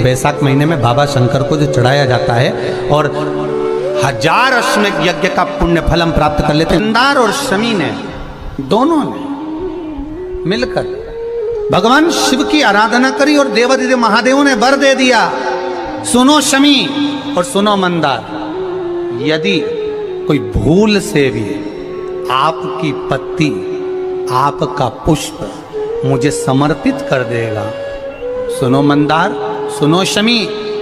वैशाख महीने में बाबा शंकर को जो चढ़ाया जाता है और 1000 अश्वमेध यज्ञ का पुण्य फल हम प्राप्त कर लेते हैं। मंदार और शमी ने दोनों ने मिलकर भगवान शिव की आराधना करी और देवादिदेव महादेव ने वर दे दिया, सुनो शमी और सुनो मंदार, यदि कोई भूल से भी आपकी पत्ती, आपका पुष्प मुझे समर्पित कर देगा, सुनो मंदार, सुनो शमी,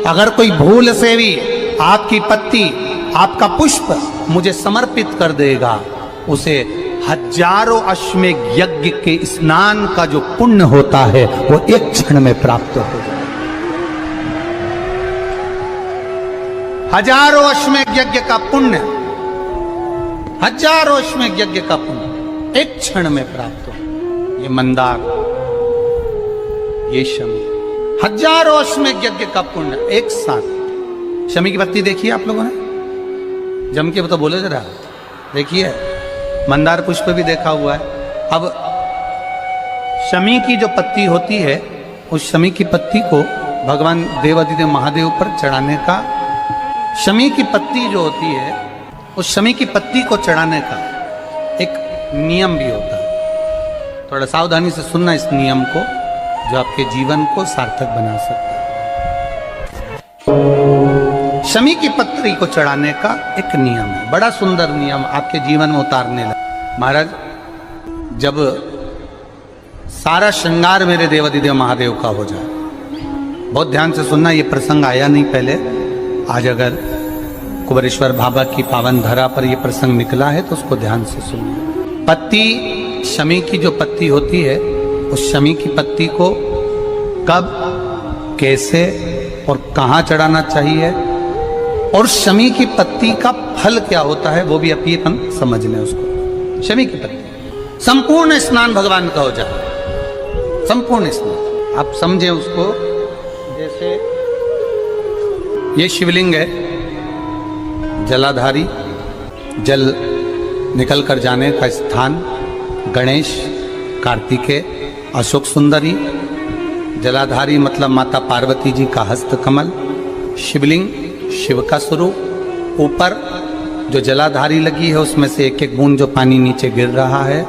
अगर कोई भूल से भी आपकी पत्ती, आपका पुष्प मुझे समर्पित कर देगा, उसे 1000 अश्वमेध यज्ञ के स्नान का जो पुण्य होता है वो एक क्षण में प्राप्त हो जाए। 1000 अश्वमेध यज्ञ का पुण्य, 1000 अश्वमेध यज्ञ का पुण्य एक क्षण में प्राप्त हो। ये मंदार, ये शमी, 1000 अश्वमेध यज्ञ का पुण्य एक साथ। शमी की पत्ती देखिए आप लोगों ने, जम के तो बोले जरा, देखिए मंदार पुष्प भी देखा हुआ है। अब शमी की जो पत्ती होती है, उस शमी की पत्ती को भगवान देवादिदेव महादेव पर चढ़ाने का, शमी की पत्ती जो होती है उस शमी की पत्ती को चढ़ाने का एक नियम भी होता है। थोड़ा सावधानी से सुनना इस नियम को, जो आपके जीवन को सार्थक बना सकता है। शमी की पत्री को चढ़ाने का एक नियम है, बड़ा सुंदर नियम, आपके जीवन में उतारने लगा। महाराज, जब सारा श्रृंगार मेरे देवादिदेव महादेव का हो जाए, बहुत ध्यान से सुनना, ये प्रसंग आया नहीं पहले, आज अगर कुबेरेश्वर बाबा की पावन धरा पर यह प्रसंग निकला है तो उसको ध्यान से सुनना। पत्ती, शमी की जो पत्ती होती है, उस शमी की पत्ती को कब, कैसे और कहाँ चढ़ाना चाहिए, और शमी की पत्ती का फल क्या होता है वो भी अभी अपन समझ लें उसको। शमी की पत्ती, संपूर्ण स्नान भगवान का हो जाए, संपूर्ण स्नान आप समझे उसको। जैसे ये शिवलिंग है, जलाधारी, जल निकल कर जाने का स्थान, गणेश, कार्तिकेय, अशोक सुंदरी, जलाधारी मतलब माता पार्वती जी का हस्त कमल, शिवलिंग शिव का स्वरूप, ऊपर जो जलाधारी लगी है उसमें से एक एक बूंद जो पानी नीचे गिर रहा है,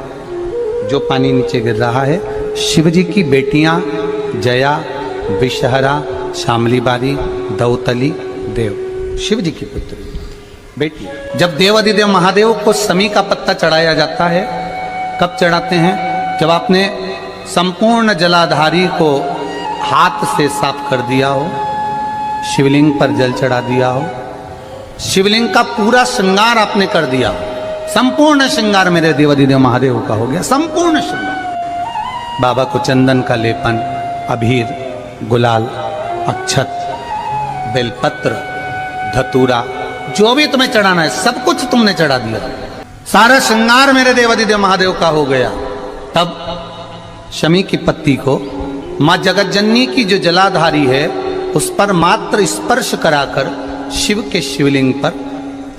जो पानी नीचे गिर रहा है, शिव जी की बेटियां जया, विषहरा, शामली बारी, दौतली, देव, शिव जी की पुत्री बेटी। जब देवादिदेव महादेव को शमी का पत्ता चढ़ाया जाता है, कब चढ़ाते हैं, जब आपने संपूर्ण जलाधारी को हाथ से साफ कर दिया हो, शिवलिंग पर जल चढ़ा दिया हो, शिवलिंग का पूरा श्रृंगार आपने कर दिया, संपूर्ण श्रृंगार मेरे देवादिदेव महादेव का हो गया, संपूर्ण श्रृंगार। बाबा को चंदन का लेपन, अबीर, गुलाल, अक्षत, बेलपत्र, धतूरा, जो भी तुम्हें चढ़ाना है सब कुछ तुमने चढ़ा दिया, सारा श्रृंगार मेरे देवादिदेव महादेव का हो गया। तब शमी की पत्ती को मां जगत जननी की जो जलाधारी है उस पर मात्र स्पर्श कराकर शिव के शिवलिंग पर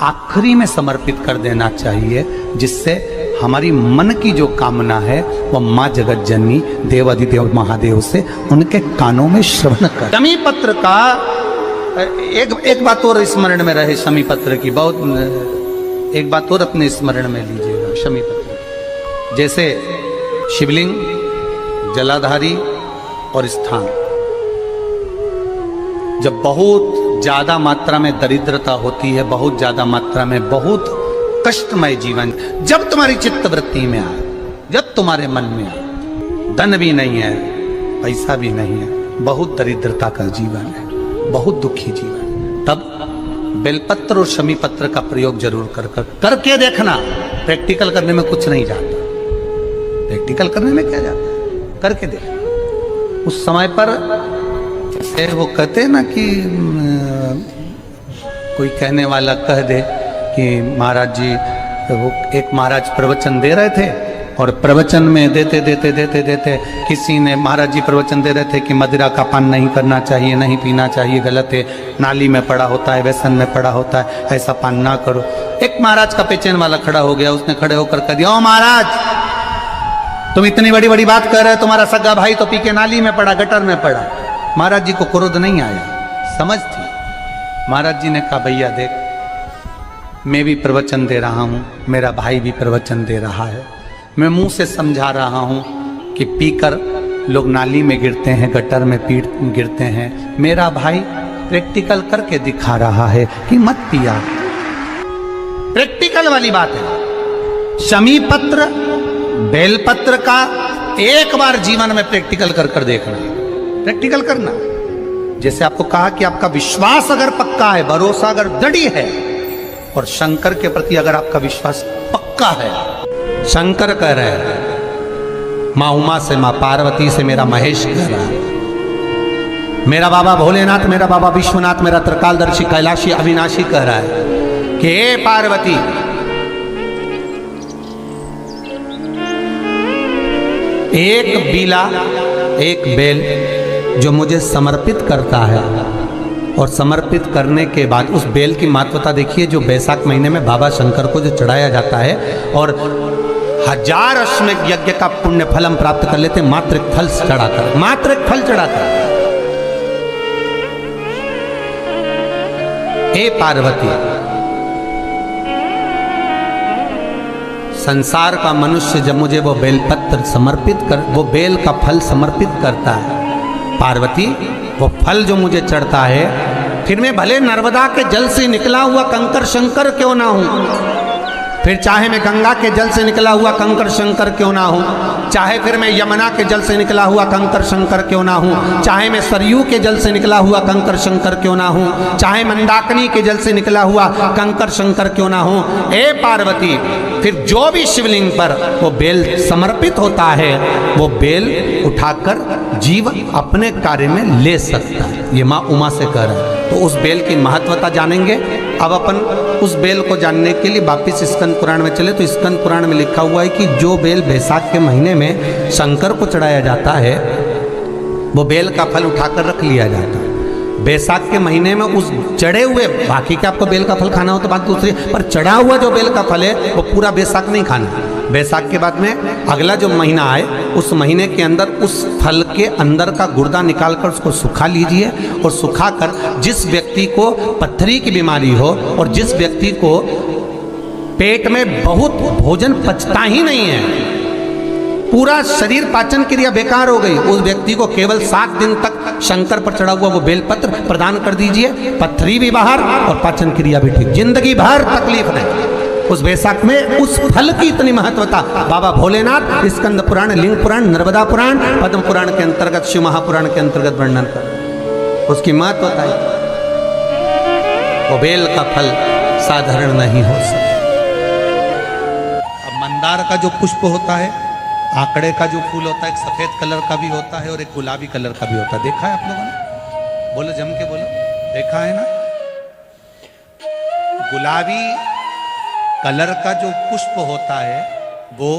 आखिरी में समर्पित कर देना चाहिए, जिससे हमारी मन की जो कामना है वह मां जगत जननी देवादिदेव महादेव से उनके कानों में श्रवण कर। शमी पत्र का एक बात और स्मरण में रहे, शमी पत्र की बहुत एक बात और अपने स्मरण में लीजिएगा। शमी पत्र जैसे शिवलिंग, जलाधारी और स्थान, जब बहुत ज्यादा मात्रा में दरिद्रता होती है, बहुत ज्यादा मात्रा में बहुत कष्टमय जीवन, जब तुम्हारी चित्त वृत्ति में आए, जब तुम्हारे मन में आए, धन भी नहीं है, पैसा भी नहीं है, बहुत दरिद्रता का जीवन है, बहुत दुखी जीवन, तब बेलपत्र और शमी पत्र का प्रयोग जरूर करके देखना। प्रैक्टिकल करने में कुछ नहीं जाता, प्रैक्टिकल करने में क्या जाता है, करके देखना। उस समय पर वो कहते हैं ना कि कोई कहने वाला कह दे कि महाराज जी, वो एक महाराज प्रवचन दे रहे थे और प्रवचन में देते देते देते देते किसी ने, महाराज जी प्रवचन दे रहे थे कि मदिरा का पान नहीं करना चाहिए, नहीं पीना चाहिए, गलत है, नाली में पड़ा होता है, व्यसन में पड़ा होता है, ऐसा पान ना करो। एक महाराज का पेचेन वाला खड़ा हो गया, उसने खड़े होकर कह दिया, ओ महाराज तुम इतनी बड़ी बड़ी बात कर रहे हो, तुम्हारा सगा भाई तो पी के नाली में पड़ा, गटर में पड़ा, महाराज जी को क्रोध नहीं आया, समझ थी। महाराज जी ने कहा भैया देख, मैं भी प्रवचन दे रहा हूँ, मेरा भाई भी प्रवचन दे रहा है, मैं मुंह से समझा रहा हूँ कि पीकर लोग नाली में गिरते हैं, गटर में गिरते हैं, मेरा भाई प्रैक्टिकल करके दिखा रहा है कि मत पिया। प्रैक्टिकल वाली बात है। शमी पत्र बेलपत्र का एक बार जीवन में प्रैक्टिकल कर देखना, प्रैक्टिकल करना। जैसे आपको कहा कि आपका विश्वास अगर पक्का है, भरोसा अगर दृढ़ है, और शंकर के प्रति अगर आपका विश्वास पक्का है, शंकर कह रहे हैं, माँ उमा से, माँ पार्वती से मेरा महेश कह रहा है, मेरा बाबा भोलेनाथ, मेरा बाबा विश्वनाथ, मेरा त्रिकालदर्शी कैलाशी अविनाशी कह रहा है कि हे पार्वती, एक बीला, एक बेल जो मुझे समर्पित करता है, और समर्पित करने के बाद उस बेल की महत्वता देखिए, जो बैसाख महीने में बाबा शंकर को जो चढ़ाया जाता है, और 1000 अश्वमेध यज्ञ का पुण्य फल हम प्राप्त कर लेते, मात्र एक फल चढ़ाकर, मात्र एक फल चढ़ाकर। हे पार्वती, संसार का मनुष्य जब मुझे वो बेलपत्र समर्पित कर, वो बेल का फल समर्पित करता है, पार्वती वो फल जो मुझे चढ़ता है, फिर मैं भले नर्मदा के जल से निकला हुआ कंकर शंकर क्यों ना हूं, फिर चाहे मैं गंगा के जल से निकला हुआ कंकर शंकर क्यों ना हूं, चाहे फिर मैं यमुना के जल से निकला हुआ कंकर शंकर क्यों ना हूं, चाहे मैं सरयू के जल से निकला हुआ कंकर शंकर क्यों ना हूं, चाहे मंदाकिनी के जल से निकला हुआ कंकर शंकर क्यों ना हूं, ए पार्वती, फिर जो भी शिवलिंग पर वो बेल समर्पित होता है, वो बेल उठाकर जीव अपने कार्य में ले सकता है। ये माँ उमा से कह रहा है। तो उस बेल की महत्वता जानेंगे। अब अपन उस बेल को जानने के लिए वापिस स्कंद पुराण में चले, तो स्कंद पुराण में लिखा हुआ है कि जो बेल बैसाख के महीने में शंकर को चढ़ाया जाता है, वो बेल का फल उठाकर रख लिया जाता है। बैसाख के महीने में उस चढ़े हुए, बाकी के आपको बेल का फल खाना हो तो बात दूसरी, पर चढ़ा हुआ जो बेल का फल है वो पूरा बैसाख नहीं खाना। बैसाख के बाद में अगला जो महीना आए, उस महीने के अंदर उस फल के अंदर का गुर्दा निकालकर उसको सुखा लीजिए, और सुखाकर जिस व्यक्ति को पथरी की बीमारी हो, और जिस व्यक्ति को पेट में बहुत भोजन पचता ही नहीं है, पूरा शरीर पाचन क्रिया बेकार हो गई, उस व्यक्ति को केवल 7 दिन तक शंकर पर चढ़ा हुआ वो बेलपत्र प्रदान कर दीजिए, पथरी भी बाहर और पाचन क्रिया भी ठीक, जिंदगी भर तकलीफ नहीं। उस बैसाख में उस फल की इतनी महत्वता बाबा भोलेनाथ स्कंद पुराण, लिंग पुराण, नर्मदा पुराण, पद्म पुराण के अंतर्गत, शिव महापुराण के अंतर्गत वर्णन कर, उसकी महत्वता है। वो बेल का फल साधारण नहीं हो सकता। अब मंदार का जो पुष्प होता है, आंकड़े का जो फूल होता है, एक सफेद कलर का भी होता है और एक गुलाबी कलर का भी होता है। देखा है आप लोगों ने? बोलो जम के बोलो, देखा है ना? गुलाबी कलर का जो पुष्प होता है, वो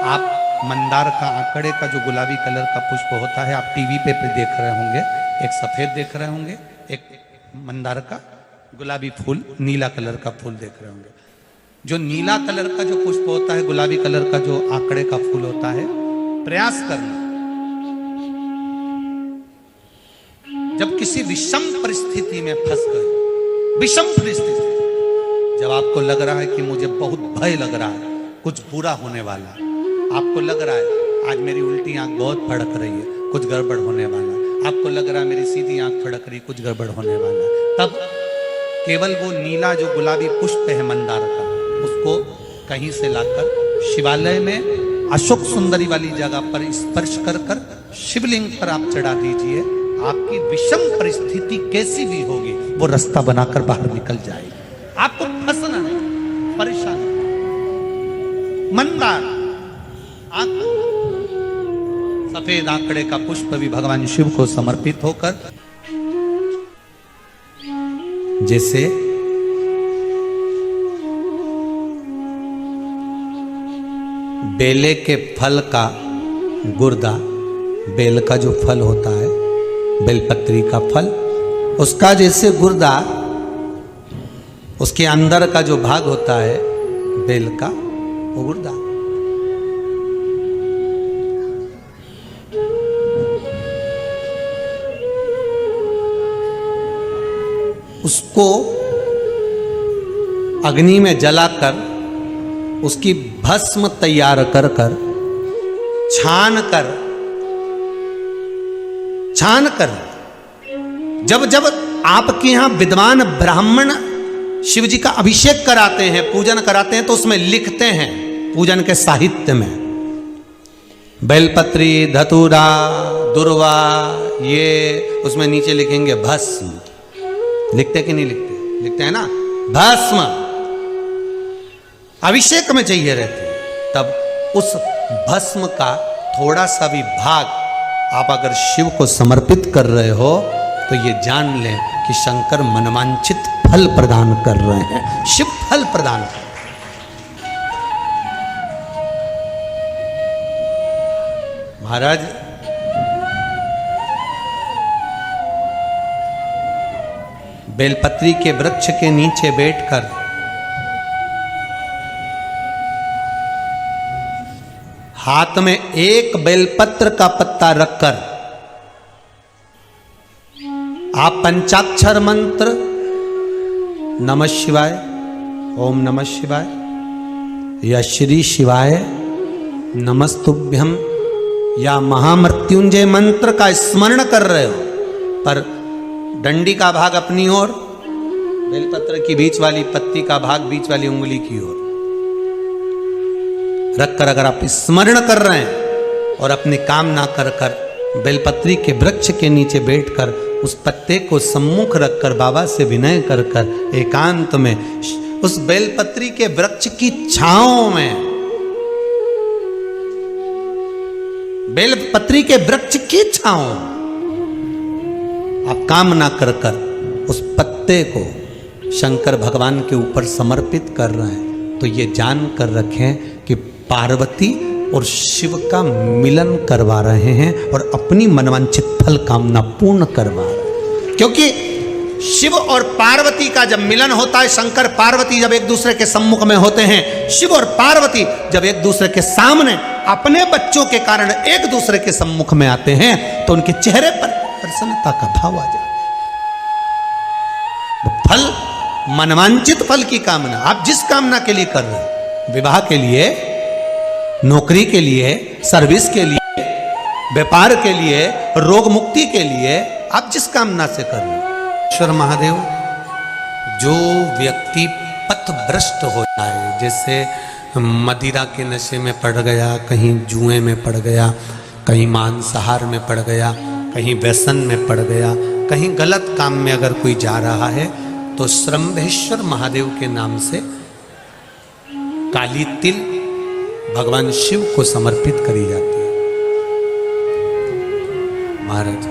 आप मंदार का, आंकड़े का जो गुलाबी कलर का पुष्प होता है, आप टीवी पे देख रहे होंगे, एक सफेद देख रहे होंगे, एक मंदार का गुलाबी फूल, नीला कलर का फूल देख रहे होंगे। जो नीला कलर का जो पुष्प होता है, गुलाबी कलर का जो आंकड़े का फूल होता है, प्रयास करना, जब किसी विषम परिस्थिति में फंस गए, विषम परिस्थिति, जब आपको लग रहा है कि मुझे बहुत भय लग रहा है, कुछ बुरा होने वाला, आपको लग रहा है आज मेरी उल्टी आंख बहुत फड़क रही है, कुछ गड़बड़ होने वाला, आपको लग रहा है मेरी सीधी आंख फड़क रही, कुछ गड़बड़ होने वाला, तब केवल वो नीला जो गुलाबी पुष्प है मंदार का, उसको कहीं से लाकर शिवालय में अशोक सुंदरी वाली जगह पर स्पर्श कर कर शिवलिंग पर आप चढ़ा दीजिए। आपकी विषम परिस्थिति कैसी भी होगी, वो रास्ता बनाकर बाहर निकल जाएगी। आपको फंसना नहीं, परेशान नहीं। मंदार सफेद आंकड़े का पुष्प भी भगवान शिव को समर्पित होकर, जैसे बेले के फल का गुर्दा, बेल का जो फल होता है, बेलपत्री का फल, उसका जैसे गुर्दा, उसके अंदर का जो भाग होता है बेल का, वो गुर्दा, उसको अग्नि में जलाकर उसकी भस्म तैयार कर कर छान कर जब जब आपके यहां विद्वान ब्राह्मण शिव जी का अभिषेक कराते हैं, पूजन कराते हैं, तो उसमें लिखते हैं पूजन के साहित्य में बेलपत्री, धतूरा, दुर्वा, ये उसमें नीचे लिखेंगे भस्म। लिखते कि नहीं लिखते? लिखते हैं ना, भस्म अभिषेक में चाहिए रहती है। तब उस भस्म का थोड़ा सा भी भाग आप अगर शिव को समर्पित कर रहे हो तो ये जान लें कि शंकर मनवांछित फल प्रदान कर रहे हैं। शिव फल प्रदान कर, महाराज बेलपत्री के वृक्ष के नीचे बैठकर हाथ में एक बेलपत्र का पत्ता रखकर आप पंचाक्षर मंत्र नमः शिवाय, ओम नमः शिवाय या श्री शिवाय नमस्तुभ्यम या महामृत्युंजय मंत्र का स्मरण कर रहे हो, पर डंडी का भाग अपनी ओर, बेलपत्र की बीच वाली पत्ती का भाग बीच वाली उंगली की ओर रखकर अगर आप स्मरण कर रहे हैं और अपनी कामना कर कर बेलपत्री के वृक्ष के नीचे बैठकर उस पत्ते को सम्मुख रखकर बाबा से विनय कर कर एकांत में उस बेलपत्री के वृक्ष की छांव में, बेलपत्री के वृक्ष की छांव आप कामना कर कर उस पत्ते को शंकर भगवान के ऊपर समर्पित कर रहे हैं, तो ये जान कर रखें कि पार्वती और शिव का मिलन करवा रहे हैं और अपनी मनवांछित फल कामना पूर्ण करवा रहे हैं। क्योंकि शिव और पार्वती का जब मिलन होता है, शंकर पार्वती जब एक दूसरे के सम्मुख में होते हैं, शिव और पार्वती जब एक दूसरे के सामने अपने बच्चों के कारण एक दूसरे के सम्मुख में आते हैं, तो उनके चेहरे पर प्रसन्नता का भाव आ जाता है। फल, मनवांछित फल की कामना आप जिस कामना के लिए कर रहे हैं, विवाह के लिए, नौकरी के लिए, सर्विस के लिए, व्यापार के लिए, रोग मुक्ति के लिए, आप जिस कामना से कर रहे हैं। ईश्वर महादेव, जो व्यक्ति पथभ्रष्ट हो जाए, जैसे मदिरा के नशे में पड़ गया, कहीं जुए में पड़ गया, कहीं मांसाहार में पड़ गया, कहीं व्यसन में पड़ गया, कहीं गलत काम में अगर कोई जा रहा है, तो श्रंभेश्वर महादेव के नाम से काली तिल भगवान शिव को समर्पित करी जाती है। महाराज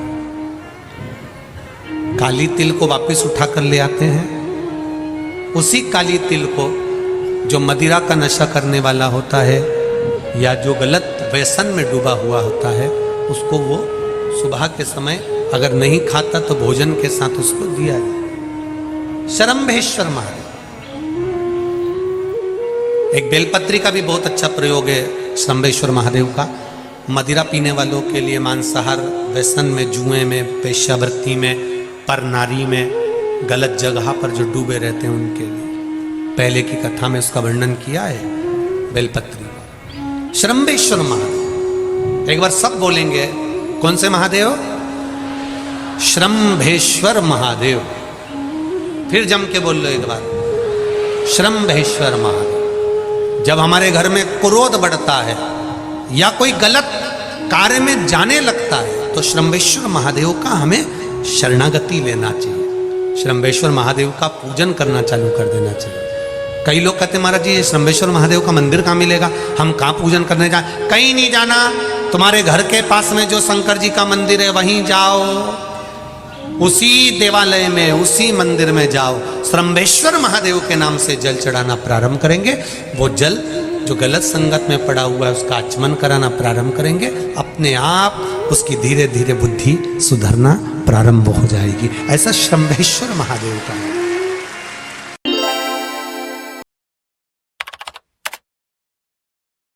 काली तिल को वापस उठाकर ले आते हैं। उसी काली तिल को जो मदिरा का नशा करने वाला होता है या जो गलत व्यसन में डूबा हुआ होता है, उसको वो सुबह के समय अगर नहीं खाता तो भोजन के साथ उसको दिया जाए। श्रंभेश्वर महादेव। एक बेलपत्री का भी बहुत अच्छा प्रयोग है श्रंभेश्वर महादेव का, मदिरा पीने वालों के लिए, मांसाहार व्यसन में, जुए में, वेश्यावृत्ति में, पर नारी में, गलत जगह पर जो डूबे रहते हैं उनके लिए। पहले की कथा में उसका वर्णन किया है बेलपत्री का। श्रंभेश्वर महादेव, एक बार सब बोलेंगे, कौन से महादेव? श्रंभेश्वर महादेव। फिर जम के बोल लो एक बार, श्रंभेश्वर महादेव। जब हमारे घर में क्रोध बढ़ता है या कोई गलत कार्य में जाने लगता है, तो श्रंभेश्वर महादेव का हमें शरणागति लेना चाहिए, श्रंभेश्वर महादेव का पूजन करना चालू कर देना चाहिए। कई लोग कहते हैं महाराज जी ये श्रंभेश्वर महादेव का मंदिर कहाँ मिलेगा, हम कहाँ पूजन करने जाए? कहीं नहीं जाना, तुम्हारे घर के पास में जो शंकर जी का मंदिर है वहीं जाओ, उसी देवालय में, उसी मंदिर में जाओ, श्रंभेश्वर महादेव के नाम से जल चढ़ाना प्रारंभ करेंगे। वो जल जो गलत संगत में पड़ा हुआ है उसका आचमन कराना प्रारंभ करेंगे, अपने आप उसकी धीरे धीरे बुद्धि सुधरना प्रारंभ हो जाएगी। ऐसा श्रंभेश्वर महादेव का है।